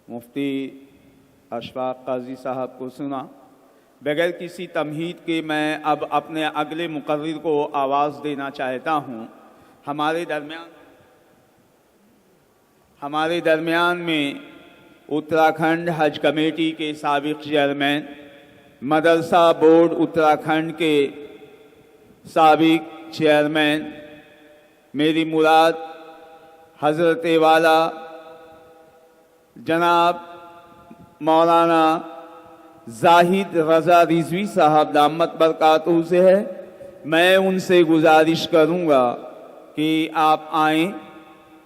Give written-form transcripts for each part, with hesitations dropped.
مفتی اشفاق قاضی صاحب کو سنا۔ بغیر کسی تمہید کے میں اب اپنے اگلے مقرر کو آواز دینا چاہتا ہوں۔ ہمارے درمیان میں اتراکھنڈ حج کمیٹی کے سابق چیئرمین، مدرسہ بورڈ اتراکھنڈ کے سابق چیئرمین، میری مراد حضرت والا جناب مولانا زاہد رضا رضوی صاحب دامت برکاتہ سے ہے۔ میں ان سے گزارش کروں گا کہ آپ آئیں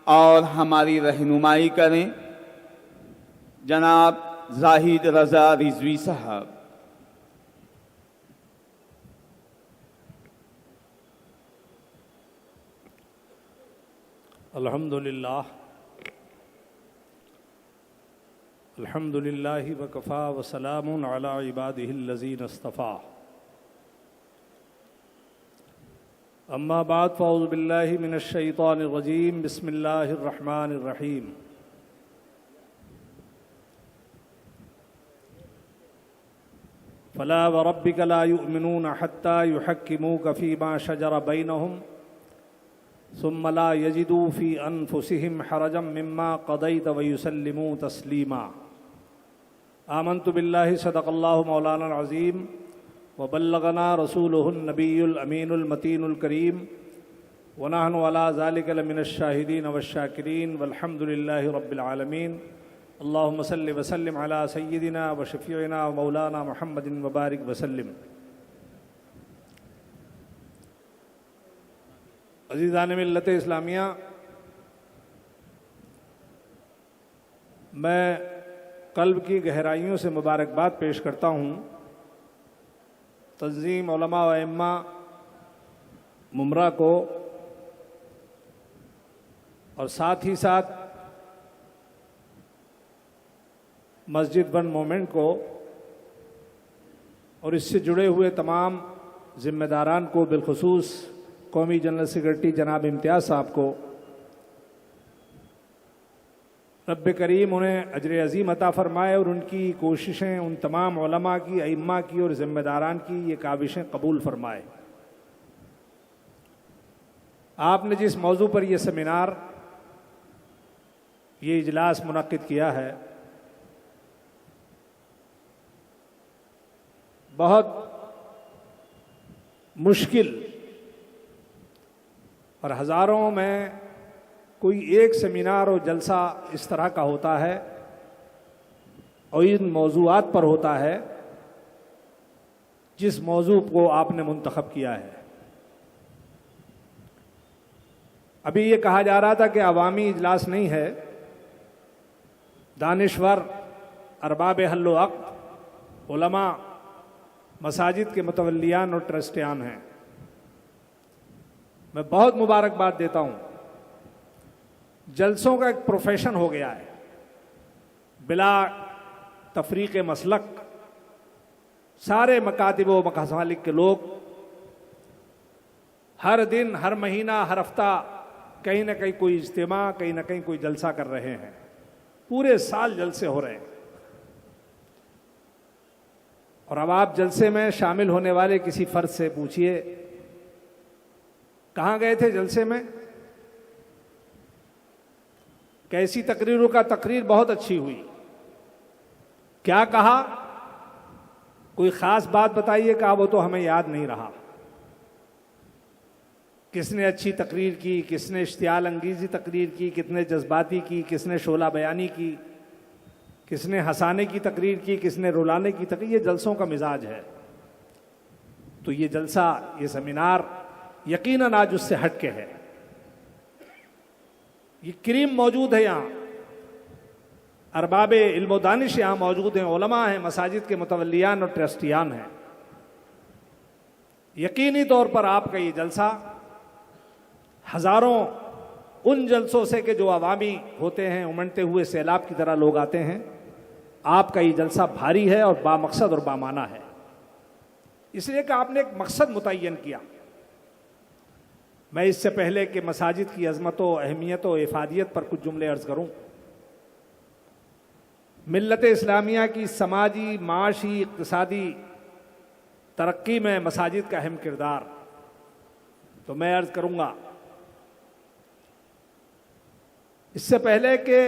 اور ہماری رہنمائی کریں۔ جناب زاہد رضا رضوی صاحب۔ الحمد للہ وکفا وسلام علی عبادہ الذین اصطفیٰ، اما بعد فاعوذ باللہ من الشیطان الرجیم، بسم اللہ الرحمن الرحیم۔ فلا وربک لا یؤمنون حتی یحکموک فیما شجر بینہم ثم لا یجدوا فی انفسہم حرجا مما قضیت ویسلموا تسلیما۔ آمنت باللہ صدق اللہ مولانا العظیم وبلغنا رسولہ النبی الامین المتین الکریم ونحن علی ذلک لمن الشاہدین والشاکرین والحمد للہ رب العالمین۔ اللہم صل وسلم علی سیدنا وشفیعنا ومولانا محمد وبارک وسلم۔ عزیزان ملت اسلامیہ، میں قلب کی گہرائیوں سے مبارکباد پیش کرتا ہوں تنظیم علماء و ائمہ ممرہ کو، اور ساتھ ہی ساتھ مسجد ون مومنٹ کو، اور اس سے جڑے ہوئے تمام ذمہ داران کو، بالخصوص قومی جنرل سیکرٹری جناب امتیاز صاحب کو۔ رب کریم انہیں اجر عظیم عطا فرمائے اور ان کی کوششیں، ان تمام علماء کی، ائمہ کی اور ذمہ داران کی یہ کاوشیں قبول فرمائے۔ آپ نے جس موضوع پر یہ سیمینار، یہ اجلاس منعقد کیا ہے، بہت مشکل اور ہزاروں میں کوئی ایک سیمینار اور جلسہ اس طرح کا ہوتا ہے اور ان موضوعات پر ہوتا ہے جس موضوع کو آپ نے منتخب کیا ہے۔ ابھی یہ کہا جا رہا تھا کہ عوامی اجلاس نہیں ہے، دانشور، ارباب حل و عقد، علماء، مساجد کے متولیان اور ٹرسٹیان ہیں۔ میں بہت مبارکباد دیتا ہوں، جلسوں کا ایک پروفیشن ہو گیا ہے، بلا تفریق مسلک سارے مکاتب و مسالک کے لوگ ہر دن، ہر مہینہ، ہر ہفتہ کہیں نہ کہیں کوئی اجتماع، کہیں نہ کہیں کوئی جلسہ کر رہے ہیں، پورے سال جلسے ہو رہے ہیں۔ اور اب آپ جلسے میں شامل ہونے والے کسی فرد سے پوچھئے کہاں گئے تھے جلسے میں، کیسی تقریروں کا؟ تقریر بہت اچھی ہوئی۔ کیا کہا؟ کوئی خاص بات بتائیے، کہا وہ تو ہمیں یاد نہیں رہا۔ کس نے اچھی تقریر کی، کس نے اشتعال انگیزی تقریر کی، کس نے جذباتی کی، کس نے شعلہ بیانی کی، کس نے ہنسانے کی تقریر کی، کس نے رلانے کی تقریر۔ یہ جلسوں کا مزاج ہے۔ تو یہ جلسہ، یہ سیمینار یقیناً آج اس سے ہٹ کے ہے۔ یہ کریم موجود ہے یہاں، ارباب علم و دانش یہاں موجود ہیں، علماء ہیں، مساجد کے متولیان اور ٹرسٹیان ہیں۔ یقینی طور پر آپ کا یہ جلسہ ہزاروں ان جلسوں سے کہ جو عوامی ہوتے ہیں، امنڈتے ہوئے سیلاب کی طرح لوگ آتے ہیں، آپ کا یہ جلسہ بھاری ہے اور بامقصد اور بامعنی ہے، اس لیے کہ آپ نے ایک مقصد متعین کیا۔ میں اس سے پہلے کہ مساجد کی عظمت و اہمیت و افادیت پر کچھ جملے عرض کروں، ملت اسلامیہ کی سماجی، معاشی، اقتصادی ترقی میں مساجد کا اہم کردار. تو میں عرض کروں گا اس سے پہلے کہ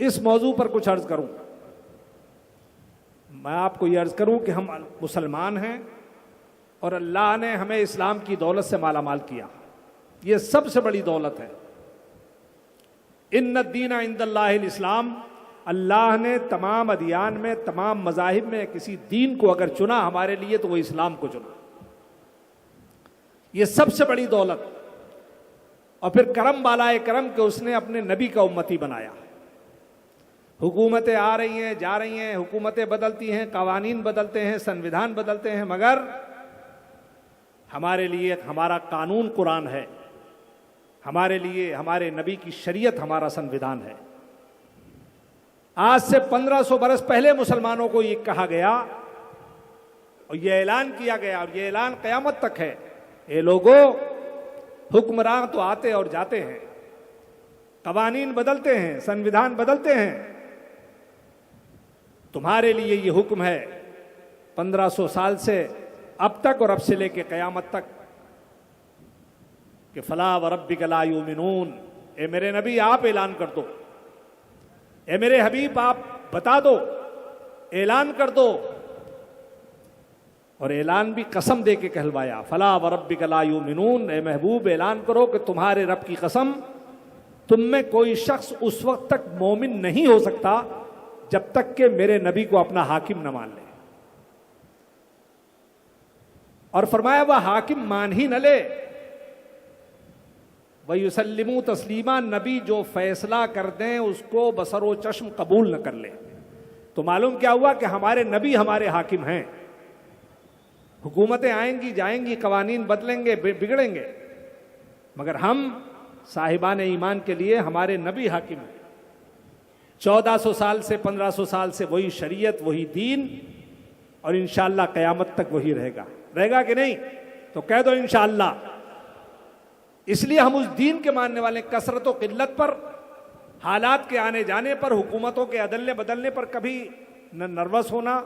اس موضوع پر کچھ عرض کروں، میں آپ کو یہ عرض کروں کہ ہم مسلمان ہیں اور اللہ نے ہمیں اسلام کی دولت سے مالا مال کیا. یہ سب سے بڑی دولت ہے. ان الدین عند اللہ الاسلام. اللہ نے تمام ادیان میں، تمام مذاہب میں کسی دین کو اگر چنا ہمارے لیے تو وہ اسلام کو چنا. یہ سب سے بڑی دولت. اور پھر کرم بالائے کرم کہ اس نے اپنے نبی کا امتی بنایا. حکومتیں آ رہی ہیں، جا رہی ہیں، حکومتیں بدلتی ہیں، قوانین بدلتے ہیں، سنویدھان بدلتے ہیں، مگر ہمارے لیے ہمارا قانون قرآن ہے. ہمارے لیے ہمارے نبی کی شریعت ہمارا سنویدھان ہے. آج سے 1500 برس پہلے مسلمانوں کو یہ کہا گیا اور یہ اعلان کیا گیا، اور یہ اعلان قیامت تک ہے. اے لوگوں، حکمران تو آتے اور جاتے ہیں، قوانین بدلتے ہیں، سنویدھان بدلتے ہیں، تمہارے لیے یہ حکم ہے 1500 سال سے اب تک اور اب سے لے کے قیامت تک کہ فلا وربک لا یؤمنون. اے میرے نبی آپ اعلان کر دو، اے میرے حبیب آپ بتا دو، اعلان کر دو. اور اعلان بھی قسم دے کے کہلوایا. فلا وربک لا یؤمنون. اے محبوب اعلان کرو کہ تمہارے رب کی قسم تم میں کوئی شخص اس وقت تک مومن نہیں ہو سکتا جب تک کہ میرے نبی کو اپنا حاکم نہ مان لے. اور فرمایا وہ حاکم مان ہی نہ لے، وَيُسَلِّمُوا تَسْلِيمًا. نبی جو فیصلہ کر دیں اس کو بصر و چشم قبول نہ کر لے. تو معلوم کیا ہوا کہ ہمارے نبی ہمارے حاکم ہیں. حکومتیں آئیں گی جائیں گی، قوانین بدلیں گے بگڑیں گے، مگر ہم صاحبان ایمان کے لیے ہمارے نبی حاکم ہیں. 1400 سال سے 1500 سال سے وہی شریعت، وہی دین، اور انشاءاللہ قیامت تک وہی رہے گا. رہے گا کہ نہیں؟ تو کہہ دو انشاءاللہ. اس لیے ہم اس دین کے ماننے والے ہیں. کثرت و قلت پر، حالات کے آنے جانے پر، حکومتوں کے عدلنے بدلنے پر کبھی نہ نروس ہونا،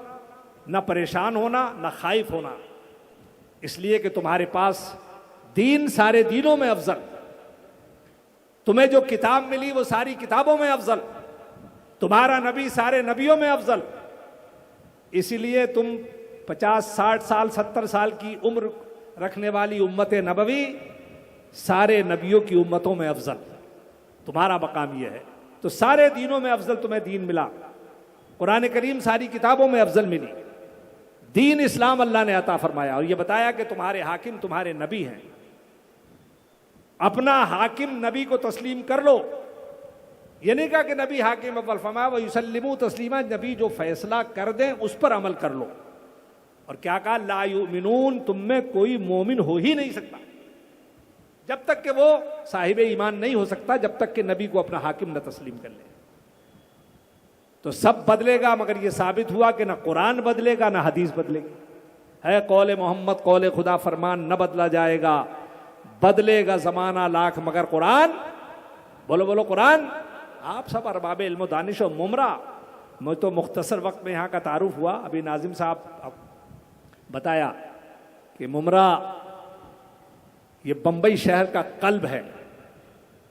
نہ پریشان ہونا، نہ خائف ہونا. اس لیے کہ تمہارے پاس دین سارے دینوں میں افضل. تمہیں جو کتاب ملی وہ ساری کتابوں میں افضل. تمہارا نبی سارے نبیوں میں افضل. اسی لیے تم 50 60 سال 70 سال کی عمر رکھنے والی امت نبوی سارے نبیوں کی امتوں میں افضل. تمہارا مقام یہ ہے. تو سارے دینوں میں افضل تمہیں دین ملا. قرآن کریم ساری کتابوں میں افضل ملی. دین اسلام اللہ نے عطا فرمایا اور یہ بتایا کہ تمہارے حاکم تمہارے نبی ہیں. اپنا حاکم نبی کو تسلیم کر لو. یہ نہیں کہا کہ نبی حاکم اول. فرمایا وَيُسَلِّمُوا تَسْلِيمًا. نبی جو فیصلہ کر دیں اس پر عمل کر لو. اور کیا کہا؟ لا یؤمنون. تم میں کوئی مومن ہو ہی نہیں سکتا جب تک کہ وہ صاحب ایمان نہیں ہو سکتا، جب تک کہ نبی کو اپنا حاکم نہ تسلیم کر لے. تو سب بدلے گا، مگر یہ ثابت ہوا کہ نہ قرآن بدلے گا نہ حدیث بدلے گی. ہے قول محمد قول خدا فرمان نہ بدلا جائے گا. بدلے گا زمانہ لاکھ مگر قرآن. بولو بولو قرآن. آپ سب ارباب علم و دانش و ممرہ. مجھے تو مختصر وقت میں یہاں کا تعارف ہوا. ابھی ناظم صاحب بتایا کہ ممرہ یہ بمبئی شہر کا قلب ہے،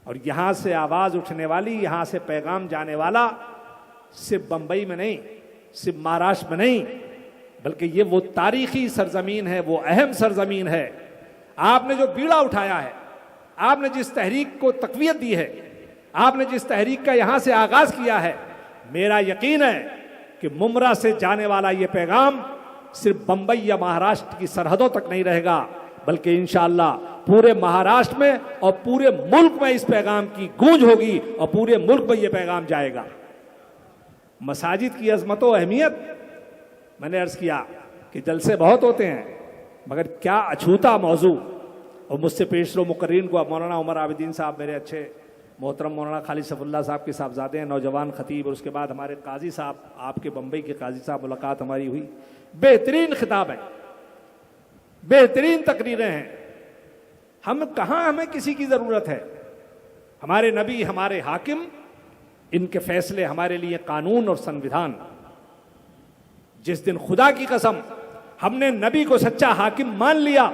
اور یہاں سے آواز اٹھنے والی، یہاں سے پیغام جانے والا صرف بمبئی میں نہیں، صرف مہاراشٹر میں نہیں، بلکہ یہ وہ تاریخی سرزمین ہے، وہ اہم سرزمین ہے. آپ نے جو بیڑا اٹھایا ہے، آپ نے جس تحریک کو تقویت دی ہے، آپ نے جس تحریک کا یہاں سے آغاز کیا ہے، میرا یقین ہے کہ ممرہ سے جانے والا یہ پیغام صرف بمبئی یا مہاراشٹر کی سرحدوں تک نہیں رہے گا، بلکہ انشاءاللہ پورے مہاراشٹر میں اور پورے ملک میں اس پیغام کی گونج ہوگی اور پورے ملک میں یہ پیغام جائے گا. مساجد کی عظمت و اہمیت، میں نے عرض کیا کہ جلسے بہت ہوتے ہیں مگر کیا اچھوتا موضوع. اور مجھ سے پیش رو مقررین کو مولانا عمر عابدین صاحب، میرے اچھے محترم مولانا خالد صف اللہ صاحب کے صاحبزادے ہیں، نوجوان خطیب، اور اس کے بعد ہمارے قاضی صاحب، آپ کے بمبئی کے قاضی صاحب، ملاقات ہماری ہوئی. بہترین خطاب ہے، بہترین تقریریں ہیں. ہمیں کسی کی ضرورت ہے؟ ہمارے نبی ہمارے حاکم ان کے فیصلے ہمارے لیے قانون اور سنویدھان. جس دن خدا کی قسم ہم نے نبی کو سچا حاکم مان لیا،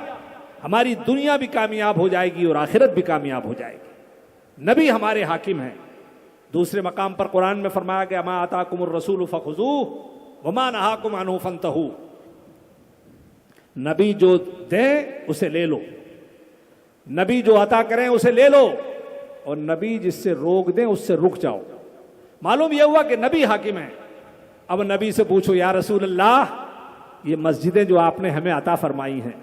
ہماری دنیا بھی کامیاب ہو جائے گی اور آخرت بھی کامیاب ہو جائے گی. نبی ہمارے حاکم ہیں. دوسرے مقام پر قرآن میں فرمایا گیا ما آتاکم الرسول فخذوہ وما نہاکم عنہ فانتہوا. نبی جو دیں اسے لے لو، نبی جو عطا کریں اسے لے لو، اور نبی جس سے روک دیں اس سے رک جاؤ. معلوم یہ ہوا کہ نبی حاکم ہیں. اب نبی سے پوچھو یا رسول اللہ، یہ مسجدیں جو آپ نے ہمیں عطا فرمائی ہیں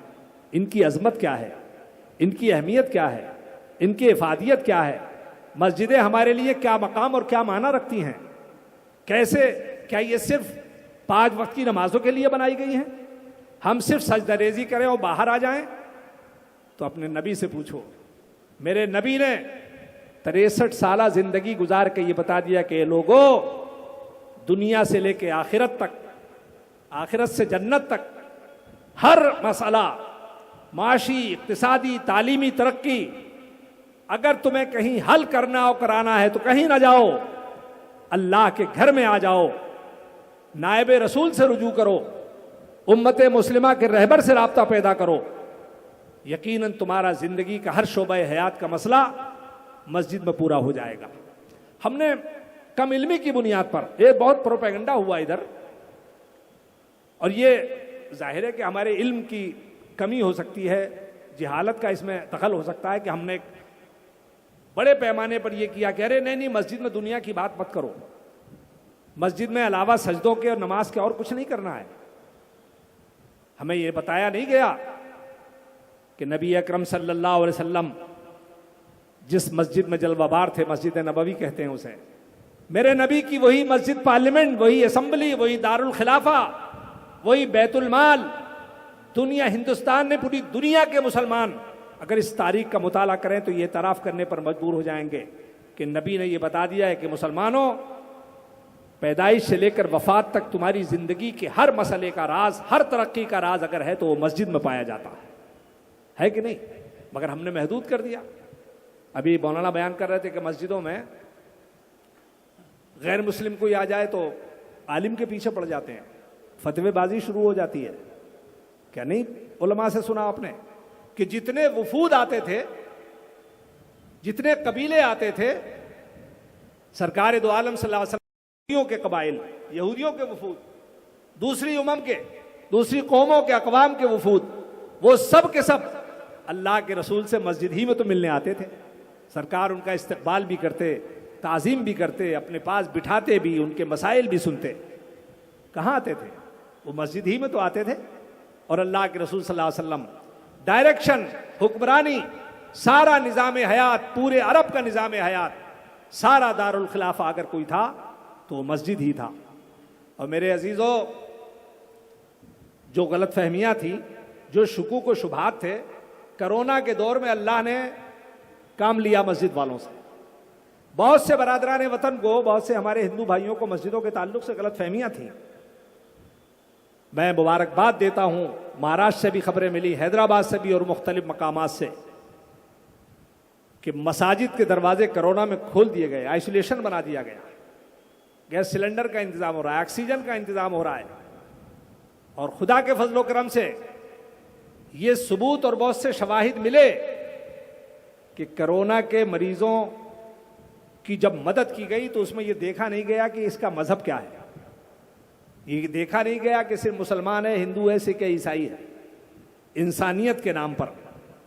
ان کی عظمت کیا ہے، ان کی اہمیت کیا ہے، ان کی افادیت کیا ہے؟ مسجدیں ہمارے لیے کیا مقام اور کیا معنی رکھتی ہیں؟ کیسے، کیا یہ صرف 5 وقت کی نمازوں کے لیے بنائی گئی ہیں؟ ہم صرف سجدہ ریزی کریں اور باہر آ جائیں؟ تو اپنے نبی سے پوچھو. میرے نبی نے 63 سالہ زندگی گزار کے یہ بتا دیا کہ لوگوں، دنیا سے لے کے آخرت تک، آخرت سے جنت تک، ہر مسئلہ معاشی، اقتصادی، تعلیمی ترقی اگر تمہیں کہیں حل کرنا اور کرانا ہے تو کہیں نہ جاؤ، اللہ کے گھر میں آ جاؤ، نائب رسول سے رجوع کرو، امت مسلمہ کے رہبر سے رابطہ پیدا کرو. یقیناً تمہارا زندگی کا ہر شعبہ حیات کا مسئلہ مسجد میں پورا ہو جائے گا. ہم نے کم علمی کی بنیاد پر، یہ بہت پروپیگنڈا ہوا ادھر، اور یہ ظاہر ہے کہ ہمارے علم کی کمی ہو سکتی ہے، جہالت کا اس میں دخل ہو سکتا ہے کہ ہم نے بڑے پیمانے پر یہ کیا کہ ارے نہیں مسجد میں دنیا کی بات مت کرو، مسجد میں علاوہ سجدوں کے اور نماز کے اور کچھ نہیں کرنا ہے. ہمیں یہ بتایا نہیں گیا کہ نبی اکرم صلی اللہ علیہ وسلم جس مسجد میں جلوہ بار تھے، مسجد نبوی کہتے ہیں اسے، میرے نبی کی وہی مسجد پارلیمنٹ، وہی اسمبلی، وہی دارالخلافہ، وہی بیت المال، دنیا، ہندوستان نے، پوری دنیا کے مسلمان اگر اس تاریخ کا مطالعہ کریں تو یہ اعتراف کرنے پر مجبور ہو جائیں گے کہ نبی نے یہ بتا دیا ہے کہ مسلمانوں، پیدائش سے لے کر وفات تک تمہاری زندگی کے ہر مسئلے کا راز، ہر ترقی کا راز اگر ہے تو وہ مسجد میں پایا جاتا ہے کہ نہیں؟ مگر ہم نے محدود کر دیا. ابھی مولانا بیان کر رہے تھے کہ مسجدوں میں غیر مسلم کوئی آ جائے تو عالم کے پیچھے پڑ جاتے ہیں، فتوی بازی شروع ہو جاتی ہے. کیا نہیں علماء سے سنا آپ نے کہ جتنے وفود آتے تھے، جتنے قبیلے آتے تھے، سرکار دو عالم صلی اللہ علیہ وسلم یہودیوں کے قبائل، یہودیوں کے وفود، دوسری امم کے، دوسری قوموں کے، اقوام کے وفود، وہ سب کے سب اللہ کے رسول سے مسجد ہی میں تو ملنے آتے تھے. سرکار ان کا استقبال بھی کرتے، تعظیم بھی کرتے، اپنے پاس بٹھاتے بھی، ان کے مسائل بھی سنتے. کہاں آتے تھے؟ وہ مسجد ہی میں تو آتے تھے. اور اللہ کے رسول صلی اللہ علیہ وسلم ڈائریکشن، حکمرانی، سارا نظام حیات، پورے عرب کا نظام حیات، سارا دارالخلافہ اگر کوئی تھا تو وہ مسجد ہی تھا. اور میرے عزیزو، جو غلط فہمیاں تھیں، جو شکوک و شبہات تھے، کرونا کے دور میں اللہ نے کام لیا مسجد والوں سے. بہت سے برادران وطن کو، بہت سے ہمارے ہندو بھائیوں کو مسجدوں کے تعلق سے غلط فہمیاں تھیں. میں مبارکباد دیتا ہوں، مہاراشٹر سے بھی خبریں ملی، حیدرآباد سے بھی اور مختلف مقامات سے، کہ مساجد کے دروازے کرونا میں کھول دیے گئے، آئسولیشن بنا دیا گیا، گیس سلنڈر کا انتظام ہو رہا ہے، آکسیجن کا انتظام ہو رہا ہے. اور خدا کے فضل و کرم سے یہ ثبوت اور بہت سے شواہد ملے کہ کرونا کے مریضوں کی جب مدد کی گئی تو اس میں یہ دیکھا نہیں گیا کہ اس کا مذہب کیا ہے، یہ دیکھا نہیں گیا کہ صرف مسلمان ہے، ہندو ہے، سکھ ہے، عیسائی ہے. انسانیت کے نام پر،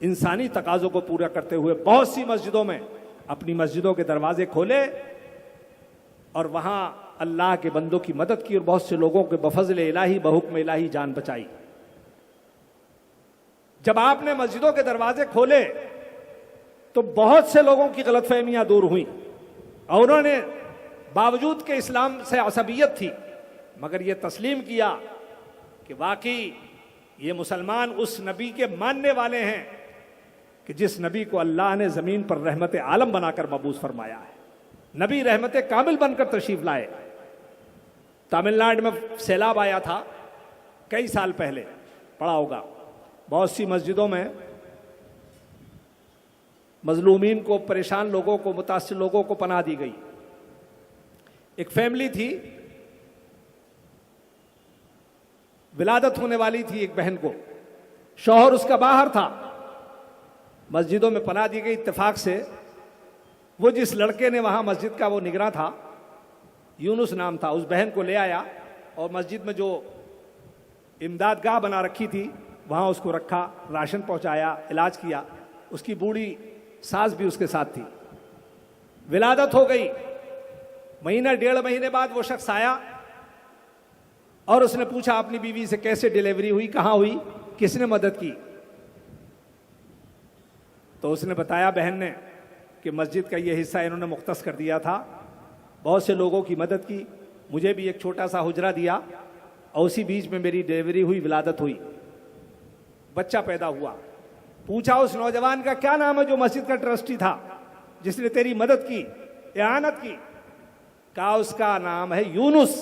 انسانی تقاضوں کو پورا کرتے ہوئے بہت سی مسجدوں میں اپنی مسجدوں کے دروازے کھولے اور وہاں اللہ کے بندوں کی مدد کی، اور بہت سے لوگوں کے بفضل الہی، بحکم الہی جان بچائی. جب آپ نے مسجدوں کے دروازے کھولے تو بہت سے لوگوں کی غلط فہمیاں دور ہوئیں، اور انہوں نے باوجود کہ اسلام سے عصبیت تھی مگر یہ تسلیم کیا کہ واقعی یہ مسلمان اس نبی کے ماننے والے ہیں کہ جس نبی کو اللہ نے زمین پر رحمت عالم بنا کر مبعوث فرمایا ہے. نبی رحمت کامل بن کر تشریف لائے. تامل ناڈو میں سیلاب آیا تھا کئی سال پہلے، پڑا ہوگا. بہت سی مسجدوں میں مظلومین کو، پریشان لوگوں کو، متاثر لوگوں کو پناہ دی گئی. ایک فیملی تھی، ولادت ہونے والی تھی ایک بہن کو، شوہر اس کا باہر تھا، مسجدوں میں پناہ دی گئی اتفاق سے۔ وہ جس لڑکے نے وہاں مسجد کا وہ نگراں تھا، یونس نام تھا، اس بہن کو لے آیا اور مسجد میں جو امداد گاہ بنا رکھی تھی وہاں اس کو رکھا، راشن پہنچایا، علاج کیا۔ اس کی بوڑھی ساس بھی اس کے ساتھ تھی۔ ولادت ہو گئی، مہینہ ڈیڑھ مہینے بعد وہ شخص آیا اور اس نے پوچھا اپنی بیوی سے کیسے ڈیلیوری ہوئی، کہاں ہوئی، کس نے مدد کی؟ تو اس نے بتایا بہن نے کہ مسجد کا یہ حصہ انہوں نے مختص کر دیا تھا، بہت سے لوگوں کی مدد کی، مجھے بھی ایک چھوٹا سا حجرہ دیا اور اسی بیچ میں میری ڈیلیوری ہوئی، ولادت ہوئی، بچہ پیدا ہوا۔ پوچھا اس نوجوان کا کیا نام ہے جو مسجد کا ٹرسٹی تھا، جس نے تیری مدد کی، اعانت کی؟ کہا اس کا نام ہے یونس۔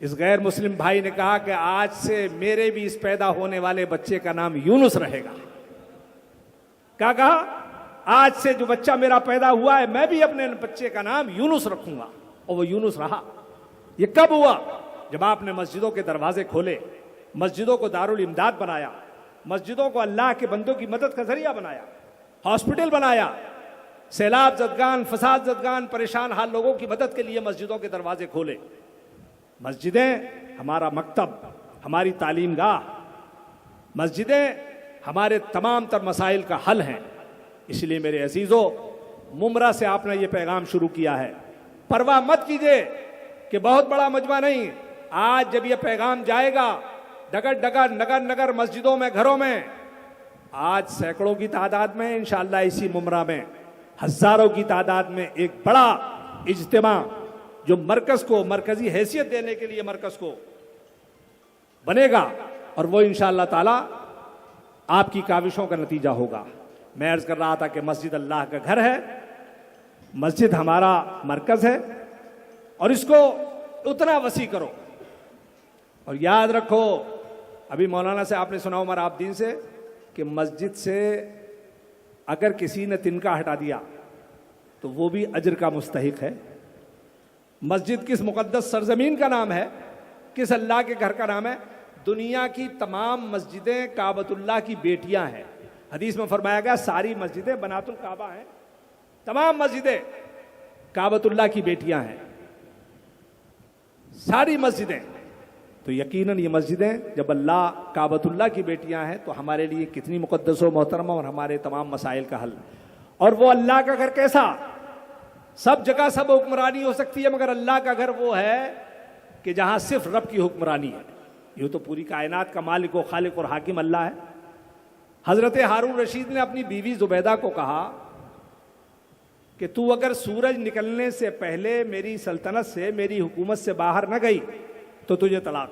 اس غیر مسلم بھائی نے کہا کہ آج سے میرے بھی اس پیدا ہونے والے بچے کا نام یونس رہے گا۔ کیا کہا؟ آج سے جو بچہ میرا پیدا ہوا ہے میں بھی اپنے بچے کا نام یونس رکھوں گا، اور وہ یونس رہا۔ یہ کب ہوا؟ جب آپ نے مسجدوں کے دروازے کھولے، مسجدوں کو دارالامداد بنایا، مسجدوں کو اللہ کے بندوں کی مدد کا ذریعہ بنایا، ہاسپٹل بنایا، سیلاب زدگان، فساد زدگان، پریشان حال لوگوں کی مدد کے لیے مسجدوں کے دروازے کھولے۔ مسجدیں ہمارا مکتب، ہماری تعلیم گاہ، مسجدیں ہمارے تمام تر مسائل کا حل ہیں۔ اس لیے میرے عزیزو، ممرہ سے آپ نے یہ پیغام شروع کیا ہے، پرواہ مت کیجئے کہ بہت بڑا مجمع نہیں، آج جب یہ پیغام جائے گا ڈگر ڈگر، نگر نگر، مسجدوں میں، گھروں میں، آج سینکڑوں کی تعداد میں، انشاءاللہ اسی ممرہ میں ہزاروں کی تعداد میں ایک بڑا اجتماع جو مرکز کو مرکزی حیثیت دینے کے لیے مرکز کو بنے گا، اور وہ انشاءاللہ تعالی آپ کی کاوشوں کا نتیجہ ہوگا۔ میں عرض کر رہا تھا کہ مسجد اللہ کا گھر ہے، مسجد ہمارا مرکز ہے، اور اس کو اتنا وسیع کرو۔ اور یاد رکھو، ابھی مولانا سے آپ نے سنا عمر عابدین سے کہ مسجد سے اگر کسی نے تنکا ہٹا دیا تو وہ بھی اجر کا مستحق ہے۔ مسجد کس مقدس سرزمین کا نام ہے، کس اللہ کے گھر کا نام ہے؟ دنیا کی تمام مسجدیں کعبۃ اللہ کی بیٹیاں ہیں۔ حدیث میں فرمایا گیا ساری مسجدیں بنات الکعبہ ہیں، تمام مسجدیں کعبۃ اللہ کی بیٹیاں ہیں، ساری مسجدیں۔ تو یقیناً یہ مسجدیں جب اللہ کعبۃ اللہ کی بیٹیاں ہیں تو ہمارے لیے کتنی مقدس و محترمہ، اور ہمارے تمام مسائل کا حل۔ اور وہ اللہ کا گھر کیسا؟ سب جگہ سب حکمرانی ہو سکتی ہے، مگر اللہ کا گھر وہ ہے کہ جہاں صرف رب کی حکمرانی ہے۔ یہ تو پوری کائنات کا مالک و خالق اور حاکم اللہ ہے۔ حضرت ہارون رشید نے اپنی بیوی زبیدہ کو کہا کہ تو اگر سورج نکلنے سے پہلے میری سلطنت سے، میری حکومت سے باہر نہ گئی تو تجھے طلاق۔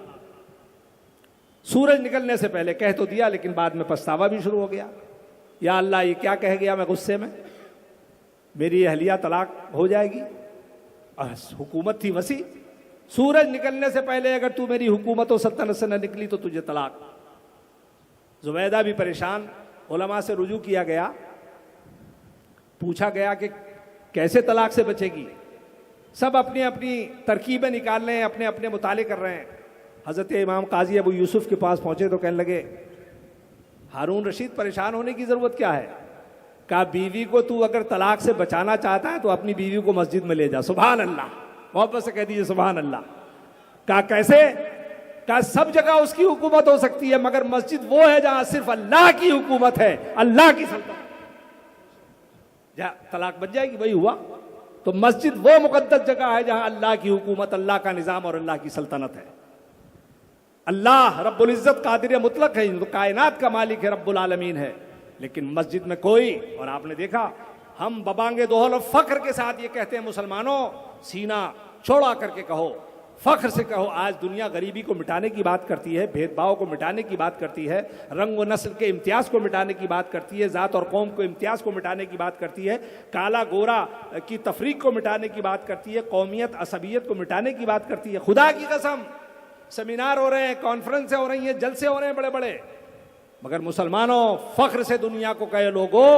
سورج نکلنے سے پہلے کہہ تو دیا، لیکن بعد میں پچھتاوا بھی شروع ہو گیا، یا اللہ یہ کیا کہہ گیا میں غصے میں، میری اہلیہ طلاق ہو جائے گی۔ حکومت تھی وسیع، سورج نکلنے سے پہلے اگر تو میری حکومت و سلطنت سے نہ نکلی تو تجھے طلاق۔ زبیدہ بھی پریشان، علماء سے رجوع کیا گیا، پوچھا گیا کہ کیسے طلاق سے بچے گی؟ سب اپنی اپنی ترکیبیں نکال رہے ہیں، اپنے اپنے مطالعے کر رہے ہیں۔ حضرت امام قاضی ابو یوسف کے پاس پہنچے تو کہنے لگے ہارون رشید پریشان ہونے کی ضرورت کیا ہے؟ کہا بیوی کو تو اگر طلاق سے بچانا چاہتا ہے تو اپنی بیوی کو مسجد میں لے جا۔ سبحان اللہ، محبت سے کہہ دیجیے سبحان اللہ۔ کہا کیسے؟ کہا سب جگہ اس کی حکومت ہو سکتی ہے، مگر مسجد وہ ہے جہاں صرف اللہ کی حکومت ہے، اللہ کی سلطنت، جہاں طلاق بچ جائے گی۔ وہی ہوا۔ تو مسجد وہ مقدس جگہ ہے جہاں اللہ کی حکومت، اللہ کا نظام اور اللہ کی سلطنت ہے۔ اللہ رب العزت قادر مطلق ہے، جو کائنات کا مالک ہے، رب العالمین ہے، لیکن مسجد میں کوئی، اور آپ نے دیکھا ہم ببانگ دوہل اور فخر کے ساتھ یہ کہتے ہیں مسلمانوں، سینہ چوڑا کر کے کہو، فخر سے کہو، آج دنیا غریبی کو مٹانے کی بات کرتی ہے، بھید بھاؤ کو مٹانے کی بات کرتی ہے، رنگ و نسل کے امتیاز کو مٹانے کی بات کرتی ہے، ذات اور قوم کو امتیاز کو مٹانے کی بات کرتی ہے، کالا گورا کی تفریق کو مٹانے کی بات کرتی ہے، قومیت عصبیت کو مٹانے کی بات کرتی ہے۔ خدا کی قسم سیمینار ہو رہے ہیں، کانفرنسیں ہو رہی ہیں، جلسے ہو رہے ہیں بڑے بڑے، مگر مسلمانوں فخر سے دنیا کو کہے لوگوں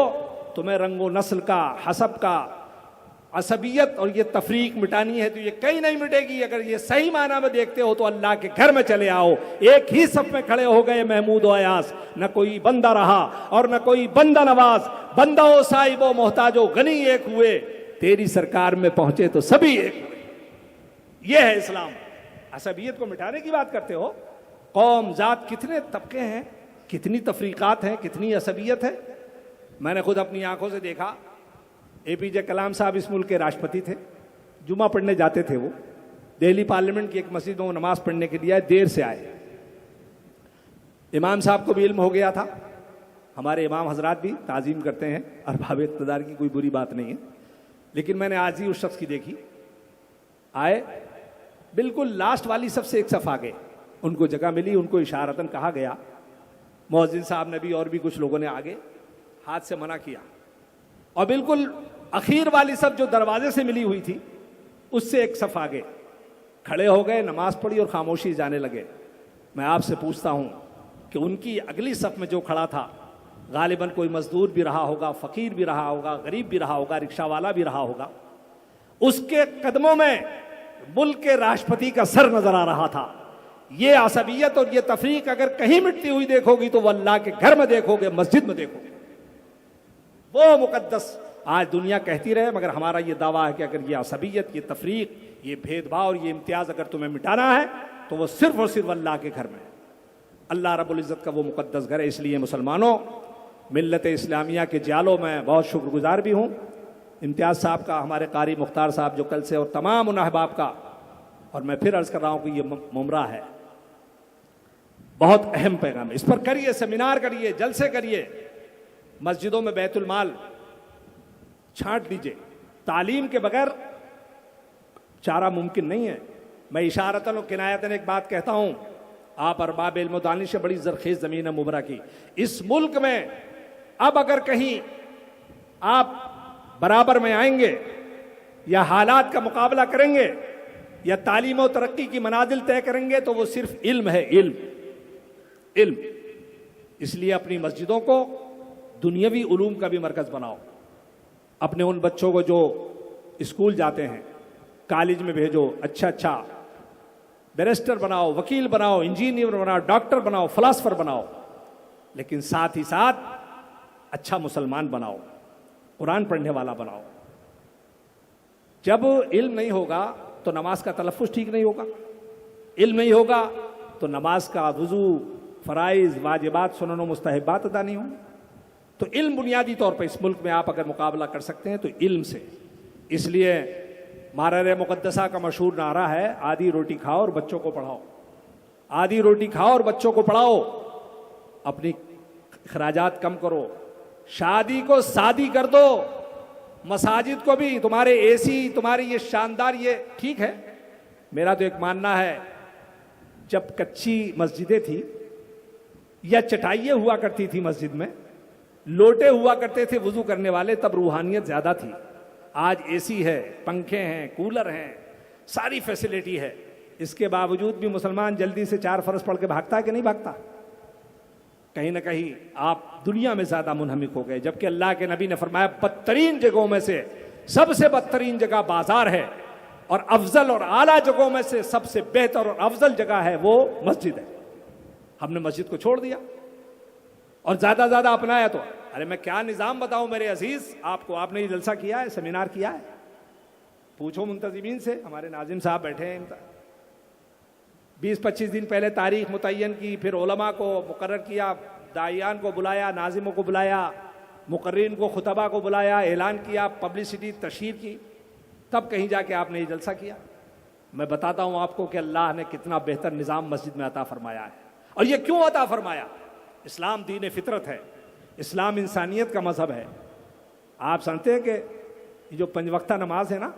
تمہیں رنگ و نسل کا، حسب کا، عصبیت اور یہ تفریق مٹانی ہے تو یہ کہیں نہیں مٹے گی. اگر یہ صحیح معنی میں دیکھتے ہو تو اللہ کے گھر میں چلے آؤ. ایک ہی صف میں کھڑے ہو گئے محمود و ایاز, نہ کوئی بندہ رہا اور نہ کوئی بندہ نواز. بندہ و صاحب و محتاج و غنی ایک ہوئے, تیری سرکار میں پہنچے تو سبھی ایک ہوئے. یہ ہے اسلام. عصبیت کو مٹانے کی بات کرتے ہو. قوم ذات کتنے طبقے ہیں, کتنی تفریقات ہیں, کتنی عصبیت ہے. میں نے خود اپنی آنکھوں سے دیکھا. اے پی جے کلام صاحب اس ملک کے راشٹرپتی تھے, جمعہ پڑھنے جاتے تھے. وہ دہلی پارلیمنٹ کی ایک مسجد میں وہ نماز پڑھنے کے لیے آئے, دیر سے آئے. امام صاحب کو بھی علم ہو گیا تھا, ہمارے امام حضرات بھی تعظیم کرتے ہیں, ارباب اقتدار کی کوئی بری بات نہیں ہے. لیکن میں نے آج ہی اس شخص کی دیکھی, آئے بالکل لاسٹ والی صف سے ایک صف آگے. ان کو جگہ ملی, ان کو اشارتاً کہا گیا, مؤذن صاحب نے بھی اور بھی کچھ لوگوں نے آگے ہاتھ سے منع کیا, اور بالکل اخیر والی صف جو دروازے سے ملی ہوئی تھی اس سے ایک صف آگے کھڑے ہو گئے, نماز پڑھی اور خاموشی جانے لگے. میں آپ سے پوچھتا ہوں کہ ان کی اگلی صف میں جو کھڑا تھا غالباً کوئی مزدور بھی رہا ہوگا, فقیر بھی رہا ہوگا, غریب بھی رہا ہوگا, رکشہ والا بھی رہا ہوگا. اس کے قدموں میں ملک کے راشٹرپتی کا سر نظر آ رہا تھا. یہ عصبیت اور یہ تفریق اگر کہیں مٹتی ہوئی دیکھو گی تو وہ اللہ کے گھر میں دیکھو گے, مسجد میں دیکھو گے. وہ مقدس آج دنیا کہتی رہے, مگر ہمارا یہ دعویٰ ہے کہ اگر یہ عصبیت, یہ تفریق, یہ بھید بھاؤ اور یہ امتیاز اگر تمہیں مٹانا ہے تو وہ صرف اور صرف اللہ کے گھر میں ہے. اللہ رب العزت کا وہ مقدس گھر ہے. اس لیے مسلمانوں, ملت اسلامیہ کے جالوں میں بہت شکر گزار بھی ہوں. امتیاز صاحب کا, ہمارے قاری مختار صاحب جو کل سے, اور تمام ان احباب کا. اور میں پھر عرض کر رہا ہوں کہ یہ ممرہ ہے, بہت اہم پیغام ہے. اس پر کریے, سیمینار کریے, جلسے کریے, مسجدوں میں بیت المال چھانٹ دیجئے. تعلیم کے بغیر چارہ ممکن نہیں ہے. میں اشارتاً و کنایتاً ایک بات کہتا ہوں, آپ ارباب علم و دانش سے بڑی زرخیز زمین ہے ممرہ کی. اس ملک میں اب اگر کہیں آپ برابر میں آئیں گے یا حالات کا مقابلہ کریں گے یا تعلیم و ترقی کی منازل طے کریں گے تو وہ صرف علم ہے. علم. اس لیے اپنی مسجدوں کو دنیاوی علوم کا بھی مرکز بناؤ. اپنے ان بچوں کو جو اسکول جاتے ہیں, کالج میں بھیجو, اچھا بیرسٹر بناؤ, وکیل بناؤ, انجینئر بناؤ, ڈاکٹر بناؤ, فلاسفر بناؤ. لیکن ساتھ ہی ساتھ اچھا مسلمان بناؤ, قرآن پڑھنے والا بناؤ. جب علم نہیں ہوگا تو نماز کا تلفظ ٹھیک نہیں ہوگا. علم نہیں ہوگا تو نماز کا وضو, فرائض, واجبات, سنن و مستحبات ادا نہیں ہوں. تو علم بنیادی طور پر اس ملک میں آپ اگر مقابلہ کر سکتے ہیں تو علم سے. اس لیے مارر مقدسہ کا مشہور نعرہ ہے, آدھی روٹی کھاؤ اور بچوں کو پڑھاؤ. آدھی روٹی کھاؤ اور بچوں کو پڑھاؤ. اپنی اخراجات کم کرو, شادی کو سادی کر دو, مساجد کو بھی تمہارے اے سی, تمہاری یہ شاندار, یہ ٹھیک ہے. میرا تو ایک ماننا ہے, جب کچی مسجدیں تھی یا چٹائیاں ہوا کرتی تھی مسجد میں, لوٹے ہوا کرتے تھے وضو کرنے والے, تب روحانیت زیادہ تھی. آج اے سی ہے, پنکھے ہیں, کولر ہیں, ساری فیسلٹی ہے. اس کے باوجود بھی مسلمان جلدی سے 4 فرض پڑھ کے بھاگتا ہے کہ نہیں بھاگتا؟ کہیں نہ کہیں آپ دنیا میں زیادہ منہمک ہو گئے. جبکہ اللہ کے نبی نے فرمایا بدترین جگہوں میں سے سب سے بدترین جگہ بازار ہے, اور افضل اور اعلیٰ جگہوں میں سے سب سے بہتر اور افضل جگہ ہے وہ مسجد ہے. ہم نے مسجد کو چھوڑ دیا اور زیادہ اپنایا. تو ارے میں کیا نظام بتاؤں میرے عزیز آپ کو. آپ نے یہ جلسہ کیا ہے, سیمینار کیا ہے, پوچھو منتظمین سے. ہمارے ناظم صاحب بیٹھے ہیں, 20-25 دن پہلے تاریخ متعین کی, پھر علماء کو مقرر کیا, داعیان کو بلایا, ناظموں کو بلایا, مقررین کو, خطبہ کو بلایا, اعلان کیا, پبلسٹی, تشہیر کی, تب کہیں جا کے آپ نے یہ جلسہ کیا. میں بتاتا ہوں آپ کو کہ اللہ نے کتنا بہتر نظام مسجد میں عطا فرمایا ہے. اور یہ کیوں عطا فرمایا؟ اسلام دین فطرت ہے, اسلام انسانیت کا مذہب ہے. آپ سمجھتے ہیں کہ یہ جو 5 وقتہ نماز ہے نا,